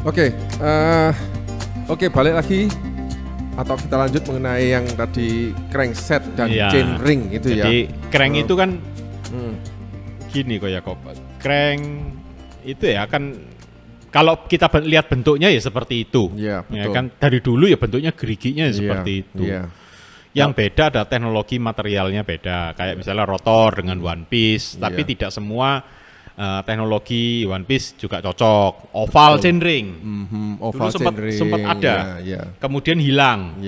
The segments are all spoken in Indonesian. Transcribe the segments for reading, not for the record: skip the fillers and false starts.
Oke, oke, balik lagi atau kita lanjut mengenai yang tadi crankset dan chain ring itu. Jadi, ya. Jadi crank itu kan gini kok ya, crank itu ya kan kalau kita lihat bentuknya ya seperti itu. Iya, betul. Ya kan dari dulu ya bentuknya geriginya ya seperti itu. Iya. Yang beda ada teknologi materialnya beda. Kayak misalnya rotor dengan one piece, tapi tidak semua teknologi one piece juga cocok. Oval chain ring. Oval dulu sempat ada. Kemudian hilang.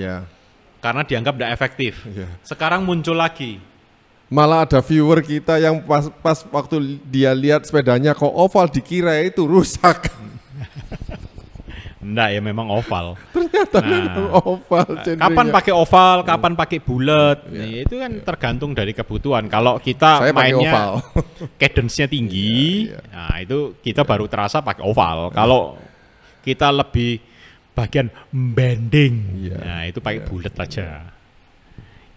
Karena dianggap tidak efektif. Sekarang muncul lagi. Malah ada viewer kita yang pas waktu dia lihat sepedanya kok oval dikira itu rusak. Enggak ya, memang oval. Ternyata memang oval. Kapan pakai oval, kapan pakai bulat, itu kan tergantung dari kebutuhan. Kalau kita mainnya cadence-nya tinggi, nah itu kita baru terasa pakai oval. Kalau kita lebih bagian bending, nah itu pakai bulat aja.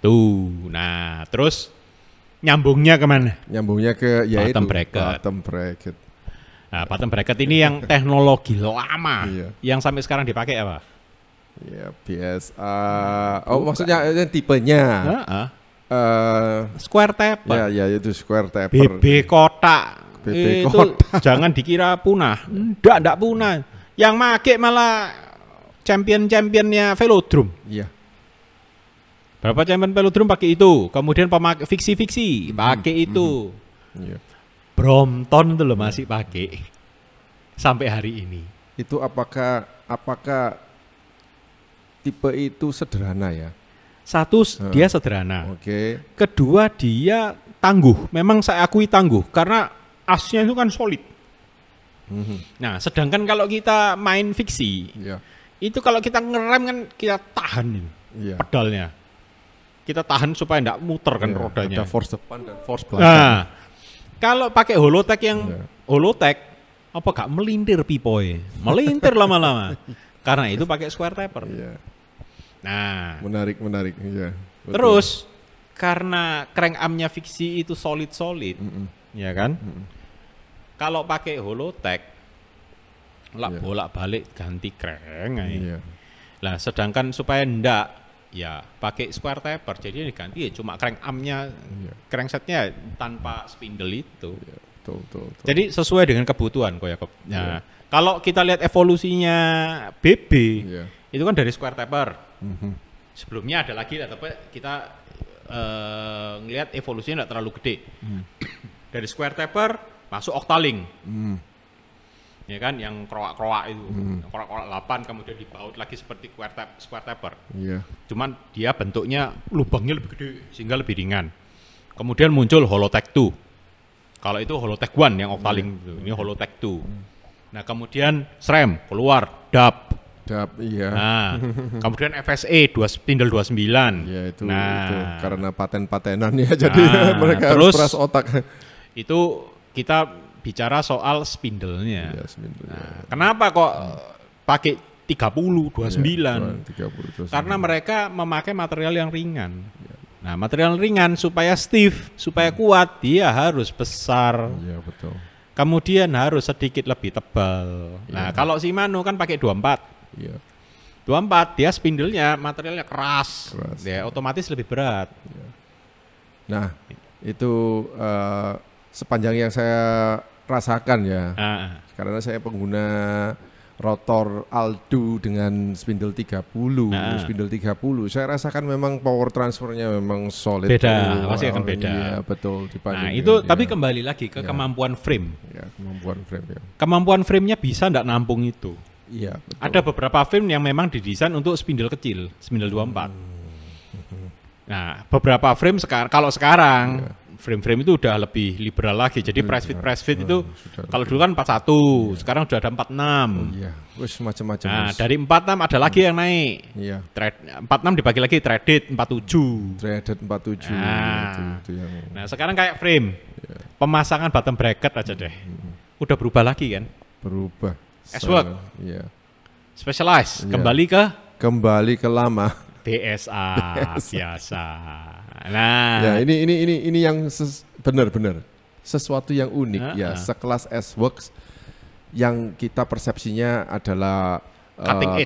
Tuh, nah terus nyambungnya kemana? Nyambungnya ke bottom bracket. Bottom bracket. Nah, bottom bracket ini yang teknologi lama, yang sampai sekarang dipakai apa? Ya, BSA. Oh, maksudnya tipenya. Square taper. Ya, itu square taper. BB kotak. BB itu kotak. Jangan dikira punah. Enggak punah. Yang make malah champion-championnya Velodrome. Iya. Berapa champion Velodrome pakai itu? Kemudian pemakai fiksi-fiksi pakai itu. Iya. Brompton itu loh masih pakai sampai hari ini. Itu apakah tipe itu sederhana ya? Satu, dia sederhana. Oke. Kedua, dia tangguh. Memang saya akui tangguh karena asnya itu kan solid. Nah, sedangkan kalau kita main fiksi, itu kalau kita ngerem kan kita tahan pedalnya. Kita tahan supaya enggak muter kan rodanya. Ada force depan dan force belakang. Nah, kalau pakai Holotech yang Holotech, apa gak melintir pipoy? Melintir lama-lama. Karena itu pakai square taper. Nah, menarik. Iya. Terus karena crank armnya fiksi itu solid, ya kan? Kalau pakai Holotech, bolak-balik ganti crank. Lah, sedangkan supaya ndak, ya pakai square taper, jadi diganti ya cuma crank armnya, cranksetnya tanpa spindle itu. Betul. Jadi sesuai dengan kebutuhan kok ya. Nah, kalau kita lihat evolusinya BB, itu kan dari square taper. Sebelumnya ada lagi, tapi kita ngelihat evolusinya tidak terlalu gede. Dari square taper masuk octalink. Ya kan, yang kroak-kroak itu, kroak-kroak 8 kemudian dibaut lagi seperti square taper. Cuman dia bentuknya lubangnya lebih gede sehingga lebih ringan. Kemudian muncul Holotech 2. Kalau itu Holotech 1 yang octalink itu, ini Holotech 2. Nah, kemudian SRAM keluar, DAP. Nah, kemudian FSE spindle 29. Ya, itu karena paten-patenan ya, jadi mereka terus, harus keras otak. Itu kita bicara soal spindle-nya. Nah, kenapa kok pakai 30, 29? Karena mereka memakai material yang ringan. Nah, material ringan supaya stiff, supaya kuat, dia harus besar. Betul. Kemudian harus sedikit lebih tebal. Nah, kalau Shimano kan pakai 24. 24, dia spindle-nya materialnya keras. Ya, otomatis lebih berat. Nah, itu sepanjang yang saya rasakan ya, karena saya pengguna rotor Aldo dengan spindle 30, spindle 30, saya rasakan memang power transfernya memang solid. Beda, pasti akan beda. Iya, betul. Nah, itu tapi kembali lagi ke kemampuan frame. Kemampuan frame ya. Kemampuan frame-nya bisa enggak nampung itu. Iya, betul. Ada beberapa frame yang memang didesain untuk spindle kecil, spindle 24. Nah, beberapa frame kalau sekarang frame-frame itu udah lebih liberal lagi. Jadi press fit itu kalau dulu kan 41, sekarang udah ada 46. Wis macam-macam. Nah, dari 46 ada lagi yang naik. 46 dibagi lagi threaded 47. Threaded 47. Itu yang... Nah, sekarang kayak frame. Pemasangan bottom bracket aja deh. Udah berubah lagi kan? Berubah. S-Work. Specialized. Kembali ke lama. BSA biasa. Nah, ya ini yang benar-benar sesuatu yang unik ya, sekelas S-Works yang kita persepsinya adalah cutting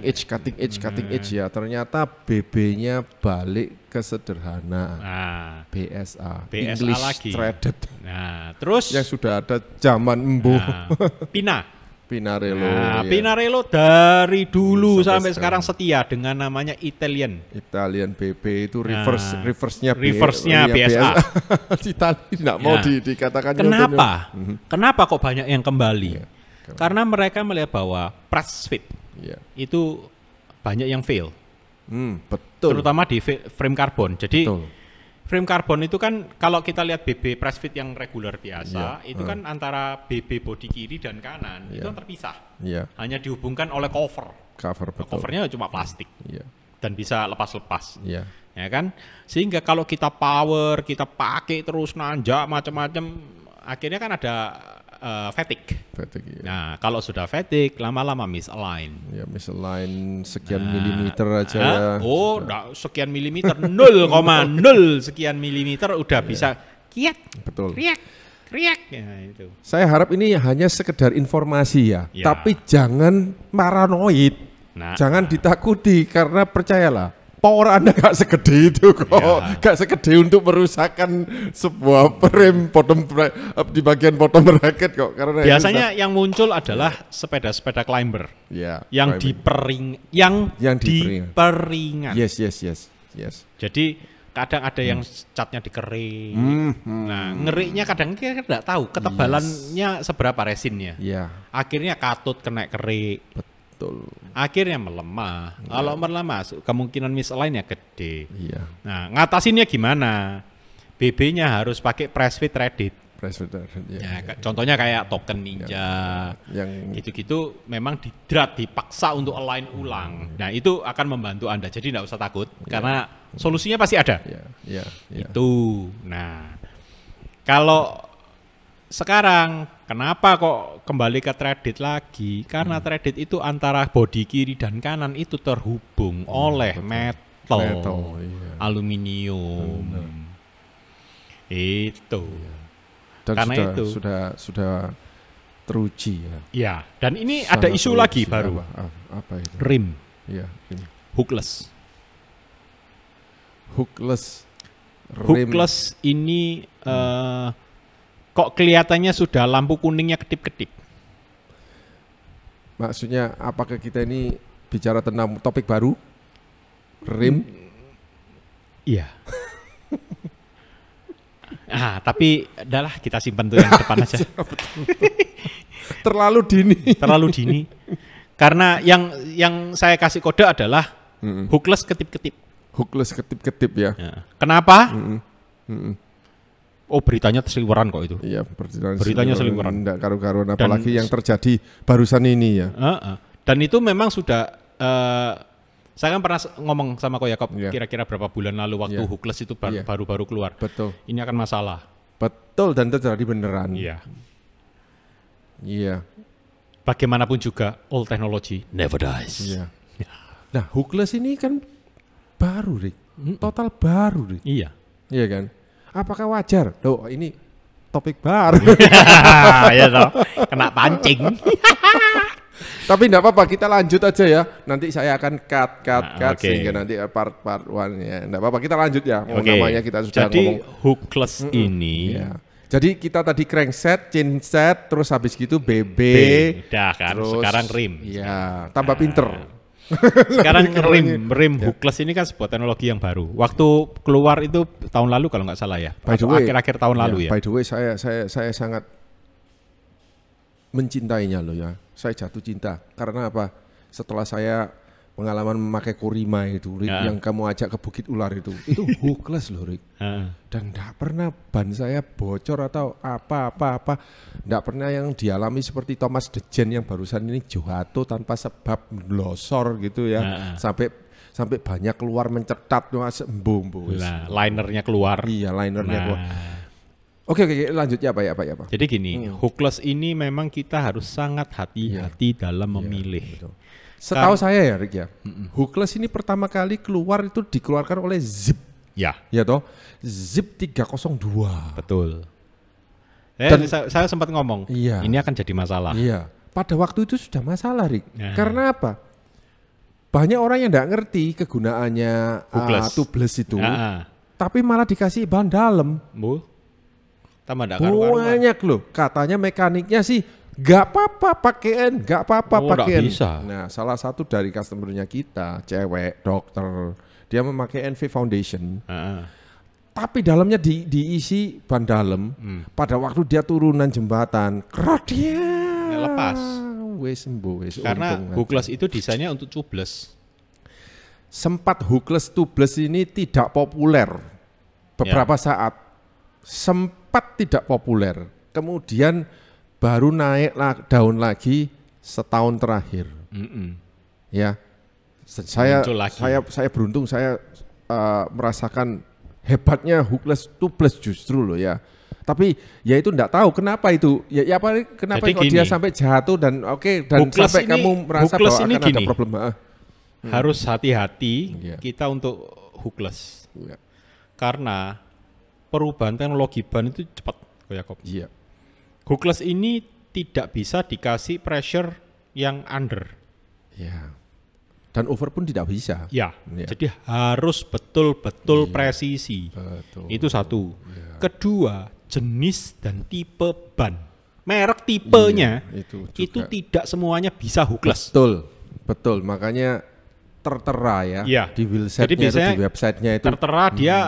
edge ya. Ternyata BB-nya balik ke sederhana. BSA English lagi. Threaded. Nah, terus yang sudah ada zaman embuh. Pinarello. Nah, Pinarello dari dulu sampai sekarang setia dengan namanya Italian BB itu reverse-nya BSA. Itali tidak mau dikatakan. Kenapa kok banyak yang kembali? Karena mereka melihat bahwa press fit itu banyak yang fail. Betul. Terutama di frame carbon. Jadi frame carbon itu kan kalau kita lihat BB press fit yang reguler biasa, itu kan antara BB bodi kiri dan kanan itu kan terpisah. Hanya dihubungkan oleh cover. Betul. Covernya cuma plastik. Dan bisa lepas-lepas. Ya kan? Sehingga kalau kita power, kita pakai terus nanjak macam-macam, akhirnya kan ada fatigue. Nah, kalau sudah fatigue, lama-lama misalign. Misalign sekian milimeter aja ya. Sekian milimeter, 0,0 sekian milimeter udah bisa kiat. Betul. Kriak. Ya, itu. Saya harap ini hanya sekedar informasi ya. Tapi jangan paranoid. Jangan ditakuti karena percayalah. Power Anda gak segede itu kok, gak segede untuk merusakkan sebuah frame di bagian bottom bracket kok. Karena biasanya yang muncul adalah sepeda-sepeda climber, yang diperingat. Yes. Jadi kadang ada yang catnya dikerik. Nah, ngeriknya kadang kita tidak tahu ketebalannya seberapa resinnya. Akhirnya katut kena kerik. Akhirnya melemah. Kalau melemah, kemungkinan misalign-nya gede. Nah, ngatasinnya gimana? BB-nya harus pakai press fit threaded. Contohnya kayak token ninja, yang gitu-gitu memang dipaksa untuk align ulang. Nah, itu akan membantu Anda. Jadi tidak usah takut, karena solusinya pasti ada. Itu. Nah, kalau sekarang kenapa kok kembali ke threaded lagi? Karena threaded itu antara bodi kiri dan kanan itu terhubung oleh metal, aluminium. Itu. Dan karena sudah teruji ya. Dan ini ada isu lagi baru. Apa itu? Rim. Rim. Hookless. Hookless ini kok kelihatannya sudah lampu kuningnya kedip-kedip. Maksudnya apakah kita ini bicara tentang topik baru? Rim? Iya. Tapi udahlah kita simpan tuh yang depan aja. Terlalu dini. Karena yang saya kasih kode adalah hookless ketip-ketip. Ya. Kenapa? Beritanya seliweran kok itu. Iya, beritanya seliweran. Enggak karu-karuan, apalagi yang terjadi barusan ini ya. Dan itu memang sudah, saya kan pernah ngomong sama Ko Yakob kira-kira berapa bulan lalu waktu hookless itu baru-baru keluar. Betul. Ini akan masalah. Betul, dan terjadi beneran. Iya. Bagaimanapun juga, all technology never dies. Nah, hookless ini kan baru, Rik. Total baru, Rik. Iya kan? Apakah wajar? Loh, ini topik baru. Ya toh, kena pancing. Tapi enggak apa-apa, kita lanjut aja ya. Nanti saya akan cut sehingga nanti part 1 ya. Enggak apa-apa, kita lanjut ya. Namanya kita sudah ngomong. Jadi hookless ini. Jadi kita tadi crankset, chainset, terus habis gitu BB. Udah kan, terus, sekarang rim. Iya, tambah pinter. Sekarang rim hookless ini kan sebuah teknologi yang baru. Waktu keluar itu tahun lalu kalau nggak salah ya. Akhir-akhir tahun lalu ya. By the way, saya sangat mencintainya loh ya. Saya jatuh cinta karena apa? Setelah saya pengalaman memakai Korima itu, Rick, yang kamu ajak ke Bukit Ular itu hookless loh, Rick. Dan enggak pernah ban saya bocor atau apa-apa. Enggak pernah yang dialami seperti Thomas Dejen yang barusan ini jatuh tanpa sebab losor gitu ya. Sampai banyak keluar mencetat embung. Linernya keluar. Iya, linernya keluar. Oke, lanjut ya Pak. Jadi gini, hookless ini memang kita harus sangat hati-hati dalam memilih. Betul. Setahu saya ya, Rick ya, hookless ini pertama kali keluar itu dikeluarkan oleh Zip. Ya toh, Zip 302. Betul. Saya sempat ngomong, ini akan jadi masalah. Iya. Pada waktu itu sudah masalah, Rik. Karena apa? Banyak orang yang tidak ngerti kegunaannya tubeless itu, tapi malah dikasih ban dalam. Banyak loh. Katanya mekaniknya sih gak apa-apa pakaian, gak apa-apa pakaian. Nah, salah satu dari customernya kita, cewek, dokter, dia memakai NV Foundation. Tapi dalamnya diisi ban dalam. Pada waktu dia turunan jembatan, kerat dia lepas. Karena hookless itu desainnya untuk tubeless. Sempat hookless tubeless ini tidak populer beberapa saat. Sempat tidak populer. Kemudian baru naik daun lagi setahun terakhir. Ya, saya beruntung, saya merasakan hebatnya hookless tubeless justru loh ya. Tapi ya itu enggak tahu kenapa itu. Kenapa kok dia sampai jatuh dan dan sampai kamu merasa bahwa akan ada problem. Harus hati-hati kita untuk hookless. Karena perubahan teknologi ban itu cepat, Yakob. Hookless ini tidak bisa dikasih pressure yang under. Dan over pun tidak bisa. Jadi harus betul-betul presisi. Itu satu. Kedua, jenis dan tipe ban. Merek tipenya itu tidak semuanya bisa hookless. Betul. Makanya tertera di wheelsetnya. Jadi biasanya di websitenya itu tertera dia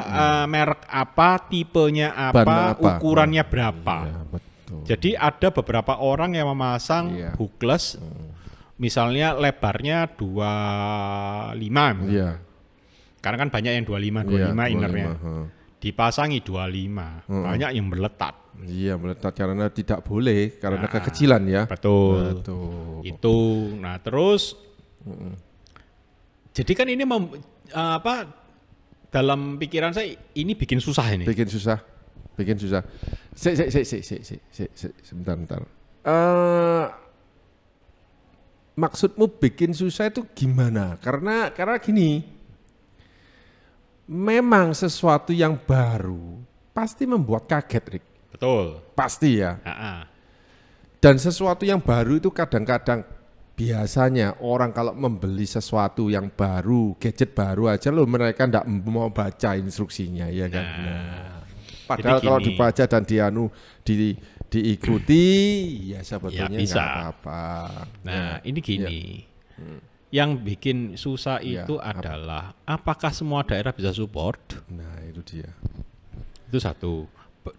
merek apa, tipenya apa, ukurannya berapa. Jadi ada beberapa orang yang memasang hookless, misalnya lebarnya 25. Karena kan banyak yang 25 innernya. Dipasangi 25, banyak yang meletat. Meletat karena tidak boleh, karena kekecilan ya. Betul. Itu. Nah, terus jadi kan ini dalam pikiran saya ini bikin susah ini. Bikin susah. Sebentar. Maksudmu bikin susah itu gimana? Karena gini. Memang sesuatu yang baru pasti membuat kaget, Rik. Betul. Pasti ya. Dan sesuatu yang baru itu kadang-kadang biasanya orang kalau membeli sesuatu yang baru, gadget baru aja loh, mereka enggak mau baca instruksinya, ya kan. Padahal kalau dibaca dan diikuti ya sebetulnya enggak apa-apa. Ini gini. Yang bikin susah itu adalah apakah semua daerah bisa support? Nah, itu dia. Itu satu.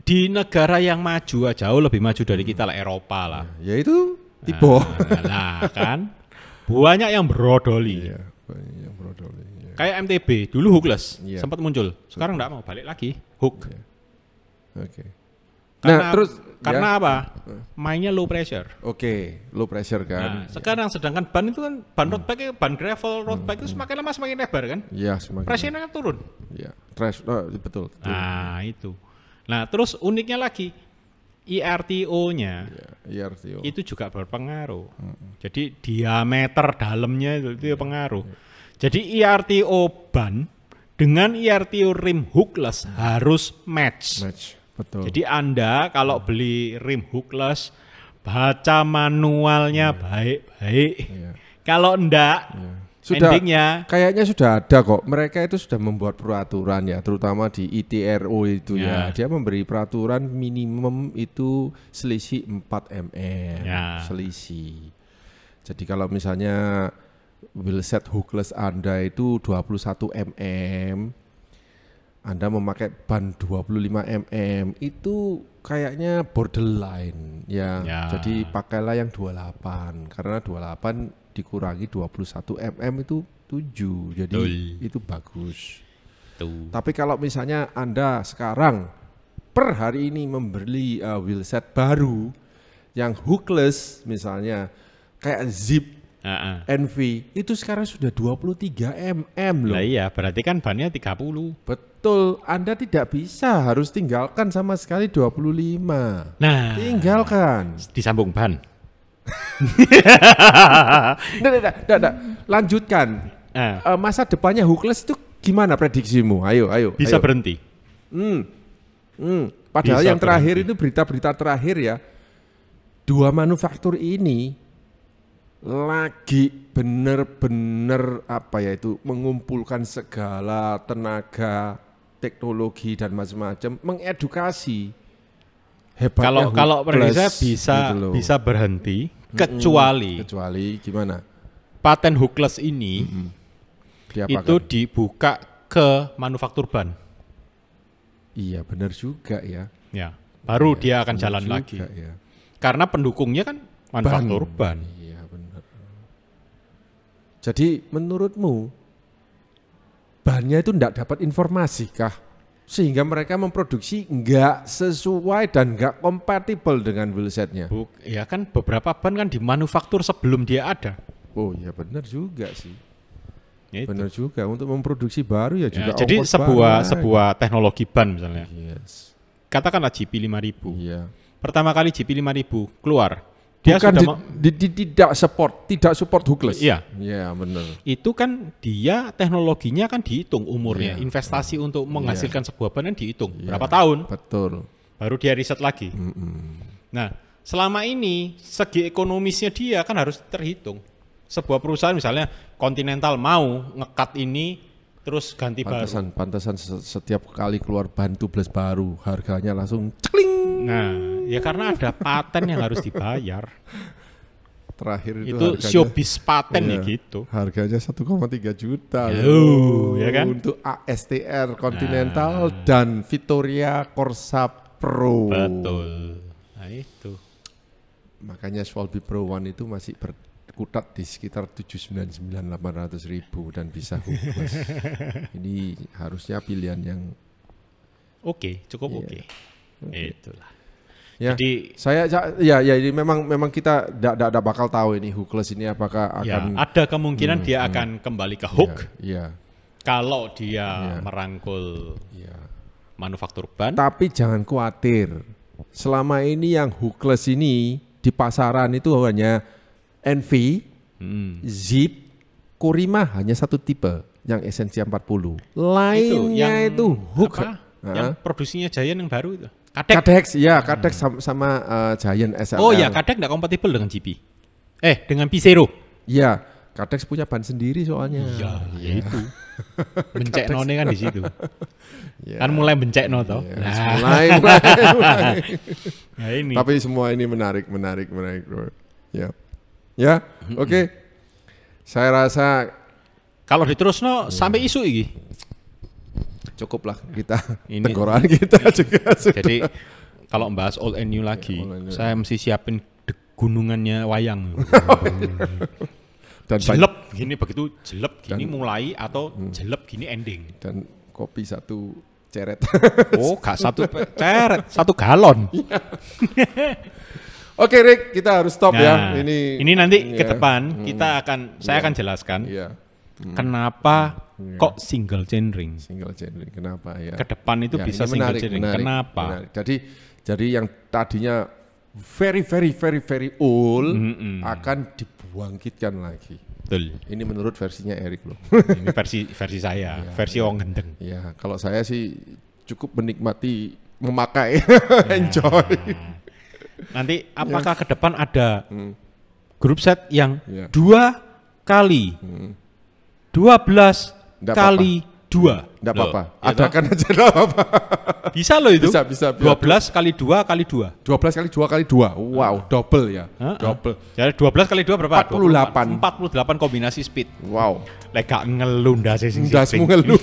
Di negara yang maju, jauh lebih maju dari kita lah, Eropa lah. Ya itu tipe. Nah, kan banyak yang berodoli. Kayak MTB dulu hookless, sempat muncul. Sekarang enggak mau, balik lagi hook. Karena apa? Mainnya low pressure. Low pressure kan. Nah, sekarang sedangkan ban itu kan ban road bike, ban gravel road bike itu semakin lama semakin lebar kan? Semakin. Pressure-nya kan turun. Betul. Nah, itu. Nah, terus uniknya lagi IRTO-nya. Itu juga berpengaruh. Jadi diameter dalamnya itu pengaruh. Jadi IRTO ban dengan IRTO rim hookless harus match. Betul. Jadi Anda kalau beli rim hookless, baca manualnya baik-baik. Kalau enggak, endingnya kayaknya sudah ada kok. Mereka itu sudah membuat peraturan ya, terutama di ITRO itu ya. Dia memberi peraturan minimum itu selisih 4 mm. Selisih. Jadi kalau misalnya wheelset hookless Anda itu 21 mm, Anda memakai ban 25 mm itu kayaknya borderline ya. Jadi pakailah yang 28 karena 28 dikurangi 21 mm itu 7. Jadi itu bagus. Tapi kalau misalnya Anda sekarang per hari ini membeli wheelset baru yang hookless misalnya kayak Zip NV itu sekarang sudah 23 mm loh. Iya, berarti kan bannya 30. Betul, Anda tidak bisa, harus tinggalkan sama sekali 25. Nah, tinggalkan. Disambung ban. Nggak. Lanjutkan. Masa depannya hookless itu gimana prediksimu? Ayo. Bisa berhenti. Padahal yang terakhir itu berita-berita terakhir ya, 2 manufaktur ini lagi bener-bener mengumpulkan segala tenaga, teknologi dan macam-macam, mengedukasi. Hebatnya kalau saya bisa berhenti kecuali gimana? Paten hookless ini itu dibuka ke manufaktur ban. Iya benar juga ya. Ya, baru dia akan jalan lagi. Ya. Karena pendukungnya kan manufaktur ban. Iya benar. Jadi menurutmu bannya itu tidak dapat informasi kah? Sehingga mereka memproduksi nggak sesuai dan nggak kompatibel dengan wheelsetnya. Ya kan beberapa ban kan dimanufaktur sebelum dia ada. Oh ya benar juga sih. Ya benar juga untuk memproduksi baru ya juga. Jadi sebuah teknologi ban misalnya. Yes. Katakanlah GP 5000. Iya. Pertama kali GP 5000 keluar. Dia bukan sudah tidak support hookless. Iya. Iya benar. Itu kan dia teknologinya kan dihitung umurnya, investasi untuk menghasilkan sebuah ban kan dihitung berapa tahun. Betul. Baru dia riset lagi. Nah, selama ini segi ekonomisnya dia kan harus terhitung. Sebuah perusahaan misalnya Continental mau ngekat ini terus ganti baru. Pantesan setiap kali keluar ban tubles baru harganya langsung cekling. Nah, ya karena ada paten yang harus dibayar. Terakhir itu showbiz paten ya gitu. Harganya 1,3 juta ya kan? Untuk ASTR Continental dan Vittoria Corsa Pro. Betul. Nah itu. Makanya Schwalbe Pro One itu masih berkutat di sekitar 799.800.000 dan bisa hookless. Ini harusnya pilihan yang cukup oke. Itulah. Ya, jadi ini memang kita tidak bakal tahu ini hookless ini apakah akan ada kemungkinan dia akan kembali ke hook. Iya. Kalau dia merangkul manufaktur ban. Tapi jangan khawatir. Selama ini yang hookless ini di pasaran itu hanya NV, Zip, Kurima hanya satu tipe yang Essentia 40. Lainnya itu hook. Yang produksinya Giant yang baru itu. Cadex sama Giant SLR. Oh ya, Cadex nggak kompatibel dengan GP. Dengan P0. Iya, Cadex punya ban sendiri soalnya. Iya, itu. Bencekno kan di situ. Kan mulai bencekno toh. Mulai. Nah, ini. Tapi semua ini menarik. Ya, oke. Saya rasa kalau diterusno sampai isu iki. Cukuplah kita tengkoran kita juga sudah. Jadi kalau membahas old and new lagi, saya mesti siapin gunungannya wayang. Dan jelep gini begitu jelep gini mulai atau jelep gini ending. Dan kopi 1 ceret. Oh, gak 1 ceret, 1 galon. Oke, Rick, kita harus stop ya. Ini nanti ke depan saya akan jelaskan. Kenapa kok single chainring? Single chainring, kenapa ya? Ke depan itu bisa single chainring. Kenapa? Menarik. Jadi yang tadinya very old akan dibangkitkan lagi. Betul. Ini menurut versinya Erik loh. Ini versi saya, versi wong gendeng. Ya, kalau saya sih cukup menikmati memakai, enjoy. Nanti apakah ke depan ada grup set yang 2 kali 12 kali 2. Enggak apa-apa. Adakan aja enggak apa-apa. Bisa loh itu. Bisa. 12 kali 2 kali 2. 12 kali 2 kali 2. Wow, double ya. Double. Jadi 12 kali 2 berapa? 48. 48 kombinasi speed. Wow. Lek gak ngelu ndase sing ndasmu ngelu.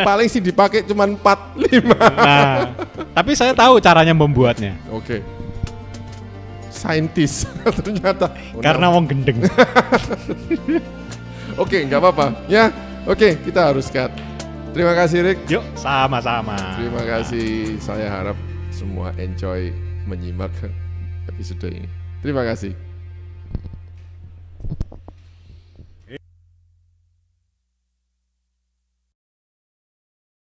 Paling sih dipakai cuma 4 5. Nah, tapi saya tahu caranya membuatnya. Oke. Saintis ternyata. Karena wong gendeng. Oke, nggak apa-apa. Ya, oke, kita harus cut. Terima kasih, Rick. Yuk, sama-sama. Terima kasih. Saya harap semua enjoy menyimak episode ini. Terima kasih.